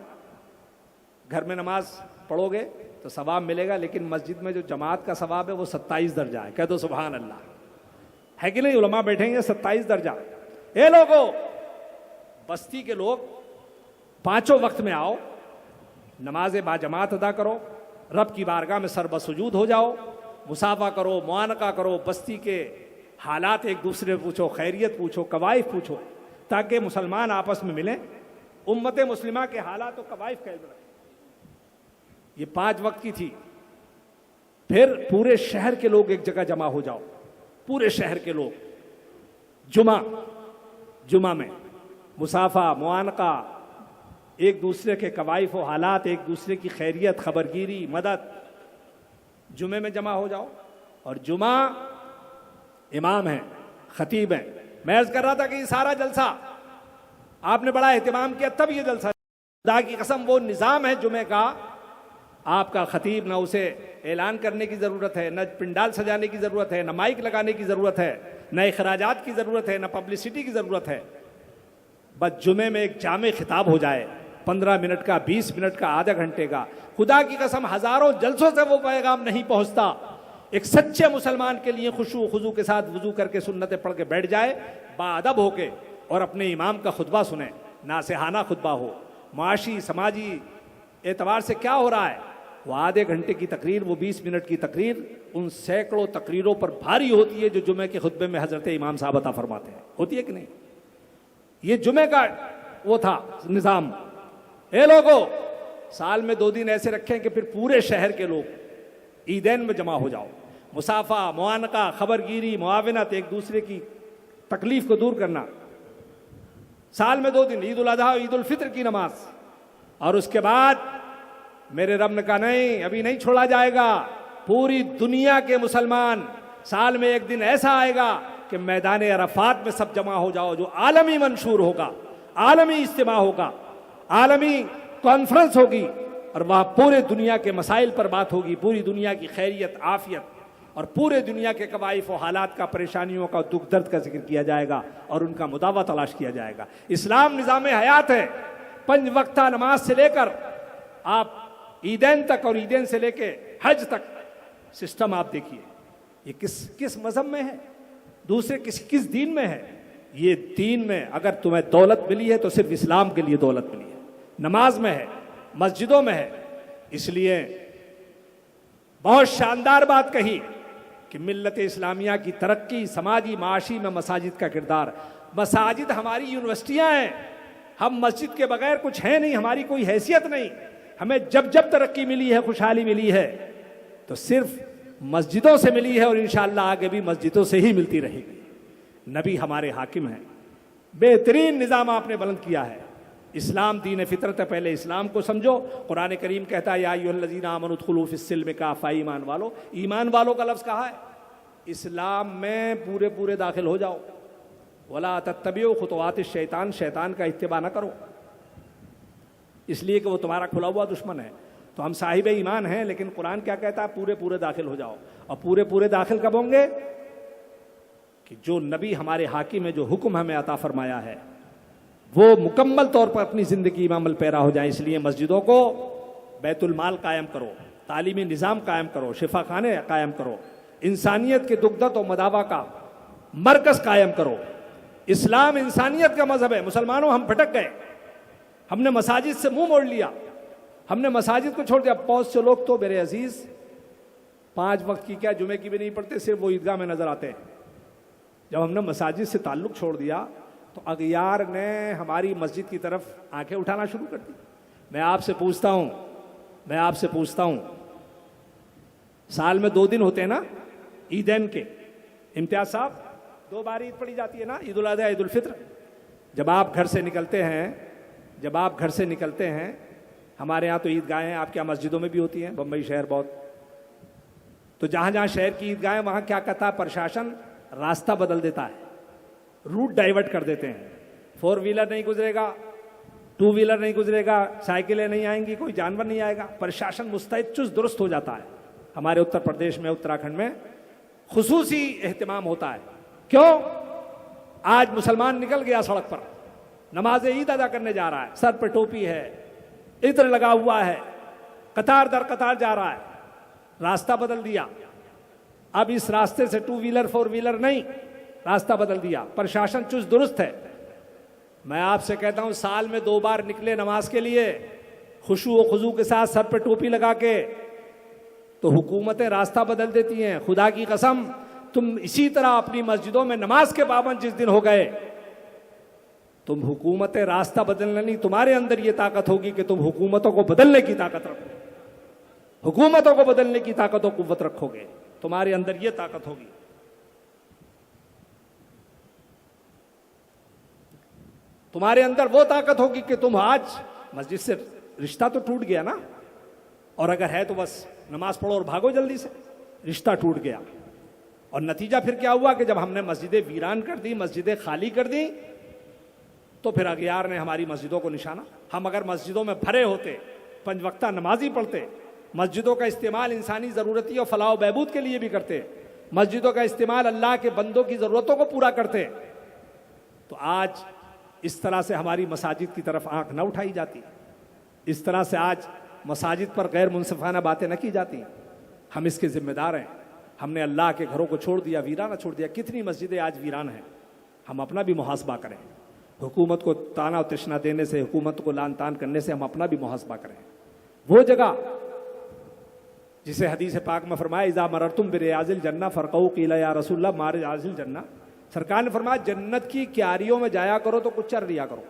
گھر میں نماز پڑھو گے تو ثواب ملے گا, لیکن مسجد میں جو جماعت کا ثواب ہے وہ 27 درجہ ہے. کہہ دو سبحان اللہ. ہے کہ نہیں؟ علماء بیٹھیں گے 27 درجہ. اے لوگو, بستی کے لوگ 5 وقت میں آؤ, نماز با جماعت ادا کرو, رب کی بارگاہ میں سر بسجود ہو جاؤ, مصافحہ کرو, معانقہ کرو, بستی کے حالات ایک دوسرے پوچھو, خیریت پوچھو, قوائف پوچھو, تاکہ مسلمان آپس میں ملیں, امت مسلمہ کے حالات و قوائف کا علم رکھیں. یہ 5 وقت کی تھی. پھر پورے شہر کے لوگ ایک جگہ جمع ہو جاؤ, پورے شہر کے لوگ. جمعہ میں مصافحہ, معانقہ, ایک دوسرے کے قوائف و حالات, ایک دوسرے کی خیریت, خبرگیری, مدد. جمعے میں جمع ہو جاؤ. اور جمعہ امام ہیں, خطیب ہیں. میں عرض کر رہا تھا کہ یہ سارا جلسہ آپ نے بڑا اہتمام کیا, تب یہ جلسہ. خدا کی قسم وہ نظام ہے جمعے کا, آپ کا خطیب نہ اسے اعلان کرنے کی ضرورت ہے, نہ پنڈال سجانے کی ضرورت ہے, نہ مائک لگانے کی ضرورت ہے, نہ اخراجات کی ضرورت ہے, نہ پبلسٹی کی ضرورت ہے. بس جمعے میں ایک جامع خطاب ہو جائے, 15 منٹ کا, 20 منٹ کا, آدھا گھنٹے کا. خدا کی قسم ہزاروں جلسوں سے وہ پیغام نہیں پہنچتا. ایک سچے مسلمان کے لیے خشوع و خضوع کے ساتھ وضو کر کے سنتیں پڑھ کے بیٹھ جائے, باادب ہو کے, اور اپنے امام کا خطبہ سنیں. ناصحانہ خطبہ ہو, معاشی سماجی اعتبار سے کیا ہو رہا ہے, وہ آدھے گھنٹے کی تقریر, وہ 20 منٹ کی تقریر ان سینکڑوں تقریروں پر بھاری ہوتی ہے جو جمعے کے خطبے میں حضرت امام صاحب عطا فرماتے ہیں. ہوتی ہے کہ نہیں؟ یہ جمعے کا وہ تھا نظام. اے لوگوں, سال میں 2 دن ایسے رکھیں کہ پھر پورے شہر کے لوگ عیدین میں جمع ہو جاؤ. مصافحہ, معانقہ, خبرگیری, معاونت, ایک دوسرے کی تکلیف کو دور کرنا. سال میں 2 دن, عید الاضحیٰ, عید الفطر کی نماز. اور اس کے بعد میرے رب نے کہا نہیں, ابھی نہیں چھوڑا جائے گا. پوری دنیا کے مسلمان, سال میں ایک دن ایسا آئے گا کہ میدان عرفات میں سب جمع ہو جاؤ, جو عالمی منشور ہوگا, عالمی اجتماع ہوگا, عالمی کانفرنس ہوگی, اور وہاں پورے دنیا کے مسائل پر بات ہوگی, پوری دنیا کی خیریت, عافیت, اور پورے دنیا کے قوائف و حالات کا, پریشانیوں کا, دکھ درد کا ذکر کیا جائے گا, اور ان کا مداوع تلاش کیا جائے گا. اسلام نظام حیات ہے. 5 وقتہ نماز سے لے کر آپ عیدین تک, اور عیدین سے لے کے حج تک سسٹم آپ دیکھیے. یہ کس مذہب میں ہے, دوسرے کس دین میں ہے؟ یہ دین میں اگر تمہیں دولت ملی ہے تو صرف اسلام کے لیے دولت ملی ہے. نماز میں ہے, مسجدوں میں ہے. اس لیے بہت شاندار بات کہی کہ ملت اسلامیہ کی ترقی, سماجی معاشی میں مساجد کا کردار. مساجد ہماری یونیورسٹیاں ہیں. ہم مسجد کے بغیر کچھ ہیں نہیں, ہماری کوئی حیثیت نہیں. ہمیں جب ترقی ملی ہے, خوشحالی ملی ہے, تو صرف مسجدوں سے ملی ہے, اور انشاءاللہ آگے بھی مسجدوں سے ہی ملتی رہے گی. نبی ہمارے حاکم ہیں. بہترین نظام آپ نے بلند کیا ہے. اسلام دین فطرت ہے, پہلے اسلام کو سمجھو. قرآن کریم کہتا ہے یا ایھا الذین آمنوا ادخلوا فی السلم کافۃ, ایمان والو. ایمان والوں کا لفظ کہا ہے, اسلام میں پورے داخل ہو جاؤ. ولا تتبعوا خطوات الشیطان, شیطان کا اتباع نہ کرو, اس لیے کہ وہ تمہارا کھلا ہوا دشمن ہے. تو ہم صاحب ایمان ہیں, لیکن قرآن کیا کہتا ہے, پورے داخل ہو جاؤ. اور پورے داخل کب ہوں گے؟ کہ جو نبی ہمارے حاکم ہے, جو حکم ہمیں عطا فرمایا ہے, وہ مکمل طور پر اپنی زندگی میں عمل پیرا ہو جائیں. اس لیے مسجدوں کو بیت المال قائم کرو, تعلیمی نظام قائم کرو, شفا خانے قائم کرو, انسانیت کے دکھ درد و مداوع کا مرکز قائم کرو. اسلام انسانیت کا مذہب ہے. مسلمانوں, ہم بھٹک گئے, ہم نے مساجد سے منہ موڑ لیا, ہم نے مساجد کو چھوڑ دیا. بہت سے لوگ تو میرے عزیز 5 وقت کی کیا, جمعے کی بھی نہیں پڑھتے, صرف وہ عیدگاہ میں نظر آتے ہیں. جب ہم نے مساجد سے تعلق چھوڑ دیا تو اغیار نے ہماری مسجد کی طرف آنکھیں اٹھانا شروع کر دی. میں آپ سے پوچھتا ہوں, سال میں 2 دن ہوتے ہیں نا عیدین کے. امتیاز صاحب, 2 بار عید پڑھی جاتی ہے نا, عید الاضحیٰ, عید الفطر. جب آپ گھر سے نکلتے ہیں, ہمارے ہاں تو عیدگاہیں آپ کے یہاں مسجدوں میں بھی ہوتی ہیں, بمبئی شہر بہت. تو جہاں شہر کی عیدگاہیں, وہاں کیا کہتا ہے پرشاسن, راستہ بدل دیتا ہے, روٹ ڈائیورٹ کر دیتے ہیں. 4 ویلر نہیں گزرے گا, 2 ویلر نہیں گزرے گا, سائیکلیں نہیں آئیں گی, کوئی جانور نہیں آئے گا. پرشاسن مستعد چست درست ہو جاتا ہے. ہمارے اتر پردیش میں, اتراکھنڈ میں خصوصی اہتمام ہوتا ہے. کیوں؟ آج مسلمان نکل گیا سڑک پر, نماز عید ادا کرنے جا رہا ہے, سر پہ ٹوپی ہے, عطر لگا ہوا ہے, قطار در قطار جا رہا ہے. راستہ بدل دیا. اب اس راستے سے 2 ویلر 4 ویلر نہیں, راستہ بدل دیا. پرشاسن چست درست ہے. میں آپ سے کہتا ہوں, سال میں 2 بار نکلے نماز کے لیے خشوع و خضوع کے ساتھ, سر پہ ٹوپی لگا کے, تو حکومتیں راستہ بدل دیتی ہیں. خدا کی قسم, تم اسی طرح اپنی مسجدوں میں نماز کے پابند جس دن ہو گئے تم حکومت راستہ بدلنا نہیں، تمہارے اندر یہ طاقت ہوگی کہ تم حکومتوں کو بدلنے کی طاقت رکھو، حکومتوں کو بدلنے کی طاقت و قوت رکھو گے، تمہارے اندر یہ طاقت ہوگی۔ تمہارے اندر وہ طاقت ہوگی کہ تم آج مسجد سے رشتہ تو ٹوٹ گیا نا، اور اگر ہے تو بس نماز پڑھو اور بھاگو جلدی سے، رشتہ ٹوٹ گیا۔ اور نتیجہ پھر کیا ہوا کہ جب ہم نے مسجدیں ویران کر دی، مسجدیں خالی کر دی، تو پھر اغیار نے ہماری مسجدوں کو نشانہ۔ ہم اگر مسجدوں میں بھرے ہوتے، 5 وقتہ نمازی پڑھتے، مسجدوں کا استعمال انسانی ضرورتی اور فلاح و بہبود کے لیے بھی کرتے، مسجدوں کا استعمال اللہ کے بندوں کی ضرورتوں کو پورا کرتے، تو آج اس طرح سے ہماری مساجد کی طرف آنکھ نہ اٹھائی جاتی، اس طرح سے آج مساجد پر غیر منصفانہ باتیں نہ کی جاتی۔ ہم اس کے ذمہ دار ہیں۔ ہم نے اللہ کے گھروں کو چھوڑ دیا، ویرانہ چھوڑ دیا۔ کتنی مسجدیں آج ویران ہیں؟ ہم اپنا بھی محاسبہ کریں۔ حکومت کو تانا و تشنا دینے سے، حکومت کو لان تان کرنے سے ہم اپنا بھی محاسبہ کریں۔ وہ جگہ جسے حدیث پاک میں فرمایا اذا مررتم بریاض الجنہ فرقوا قیل یا رسول اللہ ما ریاض الجنہ، سرکار نے فرمایا جنت کی کیاریوں میں جایا کرو تو کچھ چر لیا کرو۔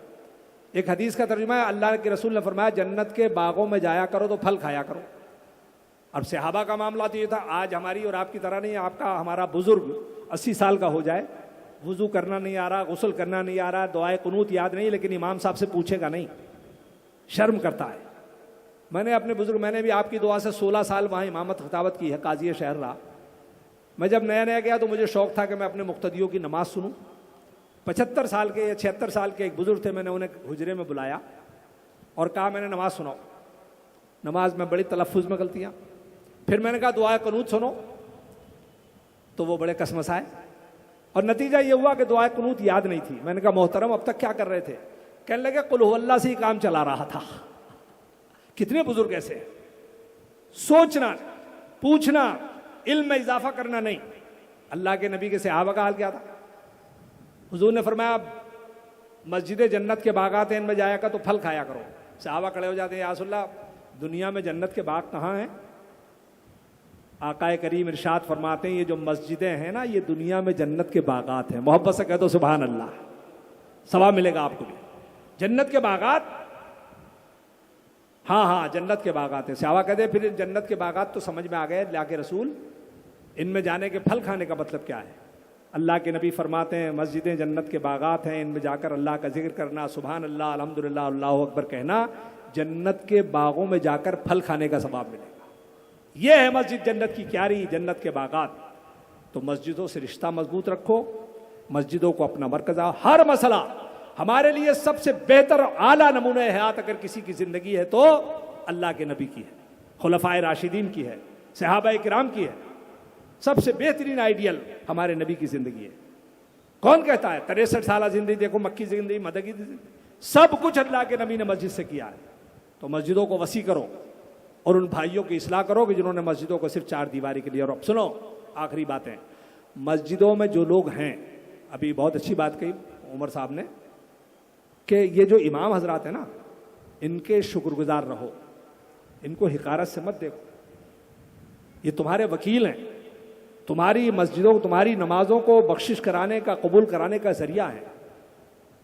ایک حدیث کا ترجمہ ہے اللہ کے رسول نے فرمایا جنت کے باغوں میں جایا کرو تو پھل کھایا کرو۔ اب صحابہ کا معاملہ تو یہ تھا، آج ہماری اور آپ کی طرح نہیں، آپ کا ہمارا بزرگ 80 سال کا ہو جائے، وضو کرنا نہیں آ رہا، غسل کرنا نہیں آ رہا، دعائے قنوت یاد نہیں، لیکن امام صاحب سے پوچھے گا نہیں، شرم کرتا ہے۔ میں نے اپنے بزرگ، میں نے بھی آپ کی دعا سے 16 سال وہاں امامت خطابت کی ہے، قاضی شہر رہا۔ میں جب نیا نیا گیا تو مجھے شوق تھا کہ میں اپنے مقتدیوں کی نماز سنوں۔ 75 سال کے یا 76 سال کے ایک بزرگ تھے، میں نے انہیں حجرے میں بلایا اور کہا میں نے نماز سناؤ۔ نماز میں بڑی تلفظ میں غلطیاں، پھر میں نے کہا دعائے قنوت سنو، تو وہ بڑے کسمسائے، اور نتیجہ یہ ہوا کہ دعائے قنوت یاد نہیں تھی۔ میں نے کہا محترم اب تک کیا کر رہے تھے؟ کہنے لگے قل هو اللہ سے ہی کام چلا رہا تھا۔ کتنے بزرگ ایسے ہیں؟ سوچنا، پوچھنا، علم میں اضافہ کرنا نہیں۔ اللہ کے نبی کے صحابہ کا حال کیا تھا؟ حضور نے فرمایا مسجد جنت کے باغات ہیں، ان میں جایا کر تو پھل کھایا کرو۔ صحابہ کھڑے ہو جاتے ہیں، یا رسول اللہ دنیا میں جنت کے باغ کہاں ہیں؟ آقا کریم ارشاد فرماتے ہیں یہ جو مسجدیں ہیں نا، یہ دنیا میں جنت کے باغات ہیں۔ محبت سے کہہ دو سبحان اللہ، ثواب ملے گا آپ کو بھی۔ جنت کے باغات، ہاں جنت کے باغات ہیں۔ صحابہ کہتے ہیں پھر جنت کے باغات تو سمجھ میں آ گئے، اللہ کے رسول ان میں جانے کے پھل کھانے کا مطلب کیا ہے؟ اللہ کے نبی فرماتے ہیں مسجدیں جنت کے باغات ہیں، ان میں جا کر اللہ کا ذکر کرنا، سبحان اللہ، الحمدللہ، اللہ اکبر کہنا، جنت کے باغوں میں جا کر پھل کھانے کا ثواب ملے گا۔ یہ ہے مسجد جنت کی کیاری، جنت کے باغات۔ تو مسجدوں سے رشتہ مضبوط رکھو، مسجدوں کو اپنا مرکز۔ ہر مسئلہ ہمارے لیے سب سے بہتر اور اعلیٰ نمونہ حیات اگر کسی کی زندگی ہے تو اللہ کے نبی کی ہے، خلفائے راشدین کی ہے، صحابہ کرام کی ہے۔ سب سے بہترین آئیڈیل ہمارے نبی کی زندگی ہے۔ کون کہتا ہے 63 سالہ زندگی دیکھو، مکی زندگی، مدنی زندگی، سب کچھ اللہ کے نبی نے مسجد سے کیا ہے۔ تو مسجدوں کو وسیع کرو اور ان بھائیوں کی اصلاح کرو کہ جنہوں نے مسجدوں کو صرف 4 دیواری کے لیے۔ اور اب سنو آخری باتیں، مسجدوں میں جو لوگ ہیں، ابھی بہت اچھی بات کہی عمر صاحب نے کہ یہ جو امام حضرات ہیں نا، ان کے شکر گزار رہو، ان کو حقارت سے مت دیکھو۔ یہ تمہارے وکیل ہیں، تمہاری مسجدوں، تمہاری نمازوں کو بخشش کرانے کا، قبول کرانے کا ذریعہ ہے۔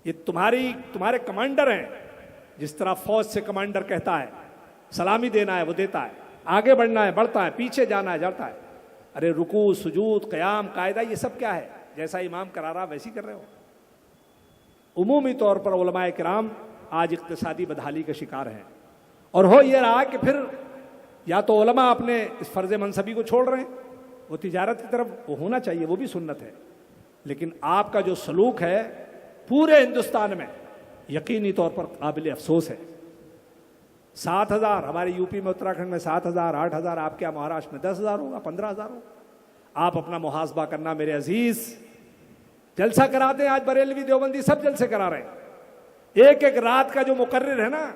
یہ تمہارے کمانڈر ہیں۔ جس طرح فوج سے کمانڈر کہتا ہے سلامی دینا ہے وہ دیتا ہے، آگے بڑھنا ہے بڑھتا ہے، پیچھے جانا ہے جاتا ہے۔ ارے رکوع، سجود، قیام، قاعدہ، یہ سب کیا ہے؟ جیسا امام کرا رہا ویسی کر رہے ہو۔ عمومی طور پر علماء کرام آج اقتصادی بدحالی کا شکار ہیں، اور ہو یہ رہا کہ پھر یا تو علماء اپنے اس فرض منصبی کو چھوڑ رہے ہیں، وہ تجارت کی طرف، وہ ہونا چاہیے، وہ بھی سنت ہے، لیکن آپ کا جو سلوک ہے پورے ہندوستان میں یقینی طور پر قابل افسوس ہے۔ 7,000 ہمارے یو پی میں، اتراکھنڈ میں 7,000، 8,000، آپ کیا مہاراشٹر میں 10,000 ہوگا، 15,000 ہوگا۔ آپ اپنا محاسبہ کرنا میرے عزیز۔ جلسہ کراتے ہیں آج بریلوی دیوبندی سب جلسے کرا رہے ہیں۔ ایک ایک رات کا جو مقرر ہے نا،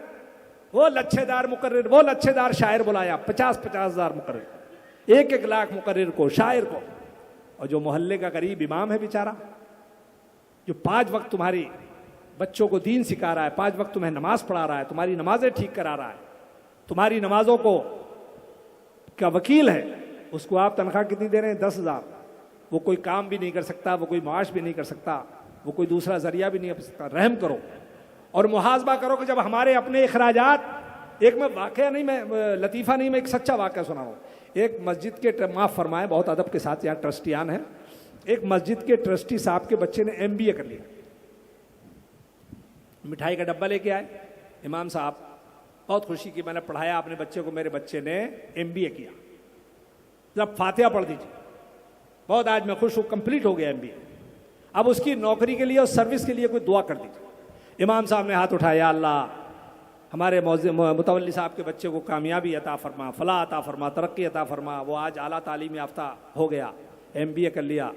وہ لچھے دار مقرر، وہ لچھے دار شاعر بلایا، 50,000 مقرر، 1 لاکھ مقرر کو، شاعر کو۔ اور جو محلے کا غریب امام ہے بیچارہ، جو 5 وقت تمہاری بچوں کو دین سکھا رہا ہے، 5 وقت تمہیں نماز پڑھا رہا ہے، تمہاری نمازیں ٹھیک کرا رہا ہے، تمہاری نمازوں کو کا وکیل ہے، اس کو آپ تنخواہ کتنی دے رہے ہیں؟ 10,000۔ وہ کوئی کام بھی نہیں کر سکتا، وہ کوئی معاش بھی نہیں کر سکتا، وہ کوئی دوسرا ذریعہ بھی نہیں ہو سکتا. رحم کرو اور محاسبہ کرو کہ جب ہمارے اپنے اخراجات، ایک میں واقعہ نہیں، میں لطیفہ نہیں، میں ایک سچا واقعہ سنا ہوں. ایک مسجد کے معاف فرمائیں بہت ادب کے ساتھ، یہاں ٹرسٹیان ہیں، ایک مسجد کے ٹرسٹی صاحب کے بچے نے MBA کر لیا. مٹھائی کا ڈبہ لے کے آئے امام صاحب، بہت خوشی کی، میں نے پڑھایا اپنے بچے کو، میرے بچے نے MBA کیا. جب فاتحہ پڑھ دیجیے، بہت آج میں خوش ہوں، کمپلیٹ ہو گیا MBA. اب اس کی نوکری کے لیے اور سروس کے لیے کوئی دعا کر دیجیے. امام صاحب نے ہاتھ اٹھایا، اللہ ہمارے متولی صاحب کے بچے کو کامیابی عطا فرما، فلاح عطا فرما، ترقی عطا فرما. وہ آج اعلیٰ تعلیم یافتہ ہو گیا، MBA کر لیا.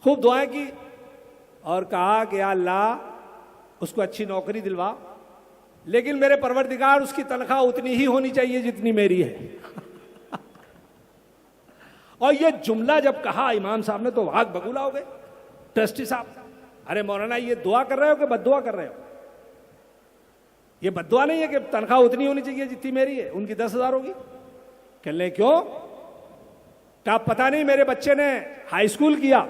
خوب دعائیں کی اور کہا کہ یا اللہ اس کو اچھی نوکری دلوا، لیکن میرے پروردگار اس کی تنخواہ اتنی ہی ہونی چاہیے جتنی میری ہے. اور یہ جملہ جب کہا امام صاحب نے تو واق بگولا ہو گئے. ٹرسٹی صاحب، ارے مولانا یہ دعا کر رہے ہو کہ بد دعا کر رہے ہو؟ یہ بد دعا نہیں ہے کہ تنخواہ اتنی ہونی چاہیے جتنی میری ہے، ان کی 10,000 ہوگی. کہہ لیں کیوں؟ کیا پتہ نہیں میرے بچے نے ہائی اسکول کیا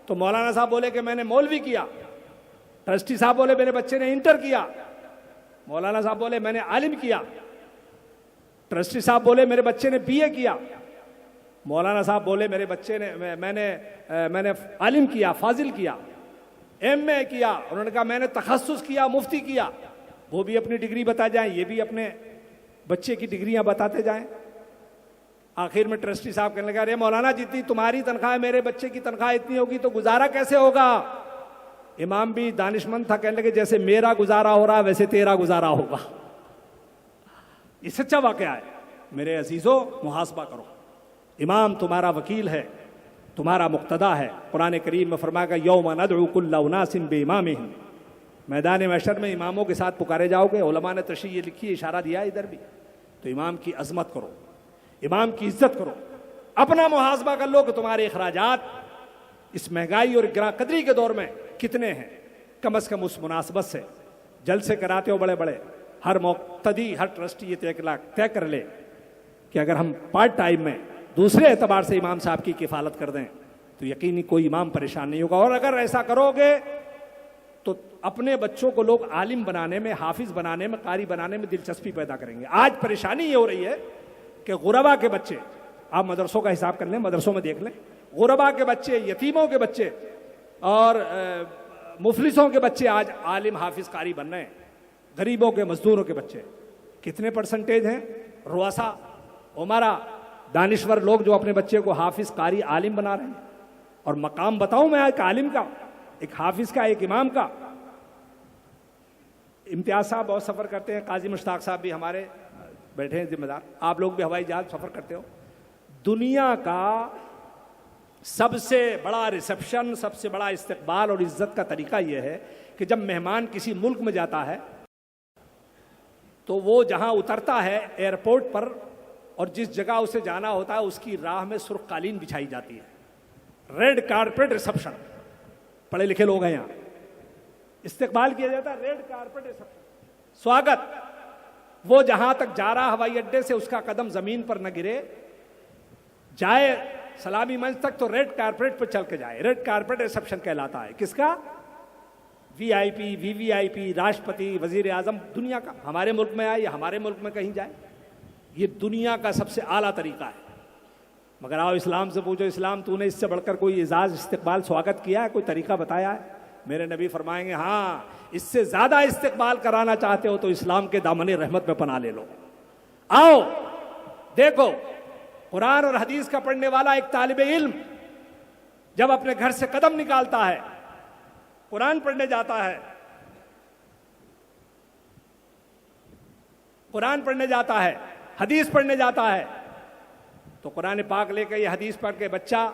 تو مولانا صاحب بولے کہ میں نے مولوی کیا. ٹرسٹی صاحب بولے میرے بچے نے انٹر کیا. مولانا صاحب بولے میں نے عالم کیا. ٹرسٹی صاحب بولے میرے بچے نے BA کیا. مولانا صاحب بولے میرے بچے نے میں نے عالم کیا، فاضل کیا، MA کیا. انہوں نے کہا میں نے تخصص کیا، مفتی کیا. وہ بھی اپنی ڈگری بتا جائیں، یہ بھی اپنے بچے کی ڈگریاں بتاتے جائیں. آخر میں ٹرسٹی صاحب کہنے لگا ارے مولانا جتنی تمہاری تنخواہ میرے بچے کی تنخواہ اتنی ہوگی تو گزارا کیسے ہوگا؟ امام بھی دانشمند تھا، کہنے لگے جیسے میرا گزارا ہو رہا ویسے تیرا گزارا ہوگا. یہ سچا واقعہ ہے. میرے عزیزو، محاسبہ کرو. امام تمہارا وکیل ہے، تمہارا مقتدا ہے. قرآن کریم میں فرمایا گا یوم ندعو کل اناس بامامہم. میدان محشر میں اماموں کے ساتھ پکارے جاؤ گے. علماء نے تشریح لکھی، اشارہ دیا ادھر بھی. تو امام کی عظمت کرو، امام کی عزت کرو. اپنا محاسبہ کر لو کہ تمہارے اخراجات اس مہنگائی اور گراں قدری کے دور میں کتنے ہیں. کم از کم اس مناسبت سے جلسے کراتے ہو بڑے بڑے، ہر مقتدی، ہر ٹرسٹی یہ طے کر لے کہ اگر ہم پارٹ ٹائم میں دوسرے اعتبار سے امام صاحب کی کفالت کر دیں تو یقینی کوئی امام پریشان نہیں ہوگا. اور اگر ایسا کرو گے تو اپنے بچوں کو لوگ عالم بنانے میں، حافظ بنانے میں، قاری بنانے میں دلچسپی پیدا کریں گے. آج پریشانی یہ ہو رہی ہے کہ غربا کے بچے، آپ مدرسوں کا حساب کر لیں، مدرسوں میں دیکھ لیں، غربا کے بچے، یتیموں کے بچے اور مفلسوں کے بچے آج عالم، حافظ، قاری بن رہے ہیں. غریبوں کے، مزدوروں کے بچے کتنے پرسنٹیج ہیں؟ رؤسا، عمرا، دانشور لوگ جو اپنے بچے کو حافظ، قاری، عالم بنا رہے ہیں. اور مقام بتاؤں میں ایک عالم کا، ایک حافظ کا، ایک امام کا. امتیاز صاحب بہت سفر کرتے ہیں، قاضی مشتاق صاحب بھی ہمارے بیٹھے ہیں ذمہ دار. آپ لوگ بھی ہوائی جہاز سفر کرتے ہو. دنیا کا سب سے بڑا ریسپشن، سب سے بڑا استقبال اور عزت کا طریقہ یہ ہے کہ جب مہمان کسی ملک میں جاتا ہے تو وہ جہاں اترتا ہے ایئرپورٹ پر اور جس جگہ اسے جانا ہوتا ہے اس کی راہ میں سرخ قالین بچھائی جاتی ہے. Red carpet reception. پڑھے لکھے لوگ ہیں یہاں. استقبال کیا جاتا ہے، ریڈ کارپیٹ ریسپشن، سواگت. وہ جہاں تک جا رہا ہوائی اڈے سے اس کا قدم زمین پر نہ گرے، جائے سلامی منچ تک تو ریڈ کارپیٹ پہ چل کے جائے. ریڈ کارپیٹ ریسپشن کہلاتا ہے. کس کا؟ VIP، VVIP، راشٹرپتی، وزیر اعظم، دنیا کا. ہمارے ملک میں آئے یا ہمارے ملک میں کہیں جائے، یہ دنیا کا سب سے اعلیٰ طریقہ ہے. مگر آؤ اسلام سے پوچھو، اسلام تو نے اس سے بڑھ کر کوئی اعزاز، استقبال، سواگت کیا ہے؟ کوئی طریقہ بتایا ہے؟ میرے نبی فرمائیں گے ہاں، اس سے زیادہ استقبال کرانا چاہتے ہو تو اسلام کے دامن رحمت میں پناہ لے لو. آؤ دیکھو، قرآن اور حدیث کا پڑھنے والا ایک طالب علم جب اپنے گھر سے قدم نکالتا ہے، قرآن پڑھنے جاتا ہے، قرآن پڑھنے جاتا ہے، حدیث پڑھنے جاتا ہے، تو قرآن پاک لے کے، یہ حدیث پڑھ کے بچہ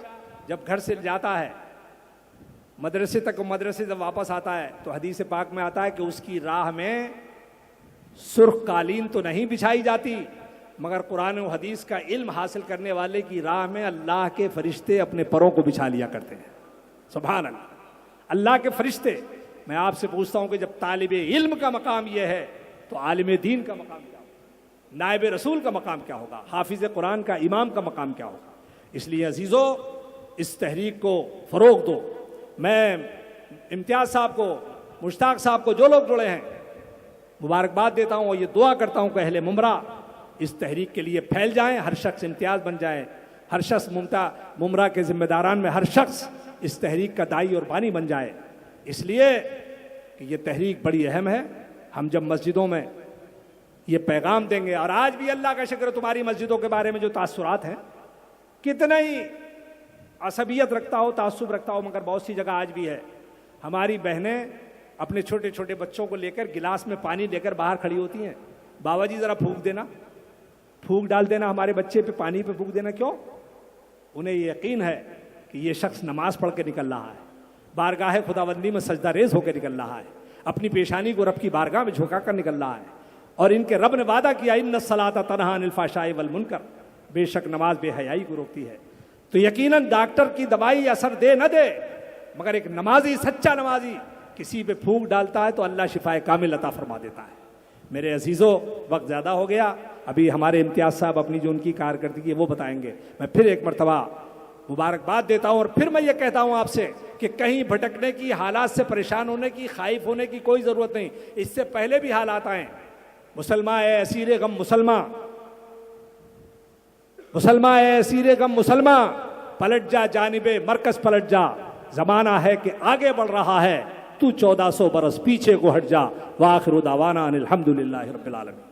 جب گھر سے جاتا ہے مدرسے تک، مدرسے جب واپس آتا ہے تو حدیث پاک میں آتا ہے کہ اس کی راہ میں سرخ قالین تو نہیں بچھائی جاتی، مگر قرآن و حدیث کا علم حاصل کرنے والے کی راہ میں اللہ کے فرشتے اپنے پروں کو بچھا لیا کرتے ہیں. سبحان اللہ. اللہ کے فرشتے. میں آپ سے پوچھتا ہوں کہ جب طالب علم کا مقام یہ ہے تو عالم دین کا مقام کیا ہوگا؟ نائب رسول کا مقام کیا ہوگا؟ حافظ قرآن کا امام کا مقام کیا ہوگا؟ اس لیے عزیزو، اس تحریک کو فروغ دو. میں امتیاز صاحب کو, مشتاق صاحب کو, جو لوگ جڑے ہیں, مبارکباد دیتا ہوں اور یہ دعا کرتا ہوں کہ اہل ممرا اس تحریک کے لیے پھیل جائیں, ہر شخص امتیاز بن جائے, ہر شخص ممرا کے ذمہ داران میں ہر شخص اس تحریک کا داعی اور بانی بن جائے, اس لیے کہ یہ تحریک بڑی اہم ہے. ہم جب مسجدوں میں یہ پیغام دیں گے, اور آج بھی اللہ کا شکر تمہاری مسجدوں کے بارے میں جو تاثرات ہیں, کتنا ہی عصبیت رکھتا ہو, تعصب رکھتا ہو, مگر بہت سی جگہ آج بھی ہے. ہماری بہنیں اپنے چھوٹے چھوٹے بچوں کو لے کر گلاس میں پانی لے کر باہر کھڑی ہوتی ہیں, بابا جی ذرا پھونک دینا, پھونک ڈال دینا ہمارے بچے پہ, پانی پہ پھونک دینا. کیوں؟ انہیں یہ یقین ہے کہ یہ شخص نماز پڑھ کے نکل رہا ہے, بارگاہ خداوندی میں سجدہ ریز ہو کے نکل رہا ہے, اپنی پیشانی کو رب کی بارگاہ میں جھکا کر نکل رہا ہے, اور ان کے رب نے وعدہ کیا ان الصلاۃ تنہی عن الفحشاء والمنکر, بے شک نماز بے حیائی کو روکتی ہے. تو یقیناً ڈاکٹر کی دوائی اثر دے نہ دے, مگر ایک نمازی, سچا نمازی کسی پہ پھونک ڈالتا ہے تو اللہ شفائے کامل عطا فرما دیتا ہے. میرے عزیزوں, وقت زیادہ ہو گیا, ابھی ہمارے امتیاز صاحب اپنی جو ان کی کارکردگی ہے وہ بتائیں گے. میں پھر ایک مرتبہ مبارکباد دیتا ہوں, اور پھر میں یہ کہتا ہوں آپ سے کہ کہیں بھٹکنے کی, حالات سے پریشان ہونے کی, خائف ہونے کی کوئی ضرورت نہیں. اس سے پہلے بھی حالات آئیں. مسلمان اے اسیر غم مسلمان, مسلمان اے اسیر غم مسلمان, پلٹ جا جانب مرکز پلٹ جا, زمانہ ہے کہ آگے بڑھ رہا ہے, تو 1400 برس پیچھے کو ہٹ جا. وآخر دعوانا ان الحمدللہ رب العالمین.